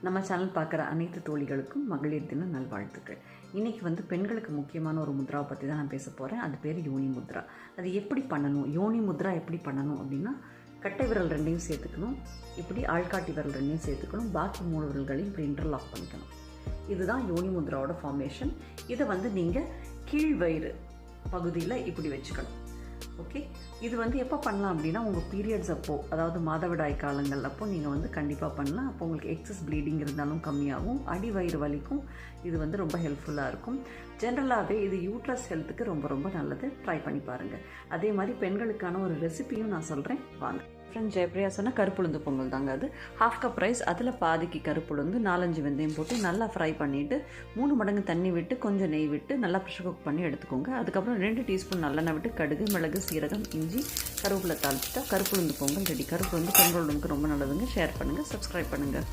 நம்ம சேனல் பார்க்குற அனைத்து தோழிகளுக்கும் மகளிர் தின நல்வாழ்த்துக்கள். இன்றைக்கி பெண்களுக்கு முக்கியமான ஒரு முத்ராவை பற்றி தான் நான் பேச போகிறேன். அது பேர் யோனி முத்ரா. அது எப்படி பண்ணணும், யோனி முத்ரா எப்படி பண்ணணும் அப்படின்னா, கட்டை விரல் ரெண்டையும் சேர்த்துக்கணும், இப்படி ஆள்காட்டி விரல் ரெண்டையும் சேர்த்துக்கணும், பாக்கி 3 விரல்களையும் இப்படி இன்டர்லாக் பண்ணிக்கணும். இதுதான் யோனி முத்ராவோட ஃபார்மேஷன். இதை நீங்கள் கீழ் வயிறு பகுதியில் இப்படி வச்சுக்கணும். ஓகே, இது எப்போ பண்ணலாம் அப்படின்னா, உங்கள் பீரியட்ஸ் அப்போது, அதாவது மாதவிடாய் காலங்கள் அப்போது நீங்கள் கண்டிப்பாக பண்ணலாம். அப்போ உங்களுக்கு எக்ஸஸ் ப்ளீடிங் இருந்தாலும் கம்மியாகும், அடி வயிறு வலிக்கும் இது ரொம்ப ஹெல்ப்ஃபுல்லாக இருக்கும். ஜென்ரலாகவே இது யூட்ரஸ் ஹெல்த்துக்கு ரொம்ப நல்லது. ட்ரை பண்ணி பாருங்கள். அதே மாதிரி பெண்களுக்கான ஒரு ரெசிபியும் நான் சொல்கிறேன், வாங்க. ஃப்ரெண்ட் ஜெயப்ரியா சொன்னால் கருப்புளுந்து பொங்கல் தாங்க. அது 1/2 கப் ரைஸ், அதில் பாதிக்கு கருப்புளுந்து, 4-5 வெந்தயம் போட்டு நல்லா ஃப்ரை பண்ணிவிட்டு 3 மடங்கு தண்ணி விட்டு கொஞ்சம் நெய் விட்டு நல்லா ப்ரெஷர் குக் பண்ணி எடுத்துக்கோங்க. அதுக்கப்புறம் 2 டீஸ்பூன் நல்லெண்ணெய் விட்டு கடுகு, மிளகு, சீரகம், இஞ்சி, கருவேப்பிலை தாளிச்சிட்டா கருப்புளுந்து பொங்கல் ரெடி. கருப்புளுந்து பெண்களுக்கு ரொம்ப நல்லதுங்க. ஷேர் பண்ணுங்கள், சப்ஸ்கிரைப் பண்ணுங்கள்.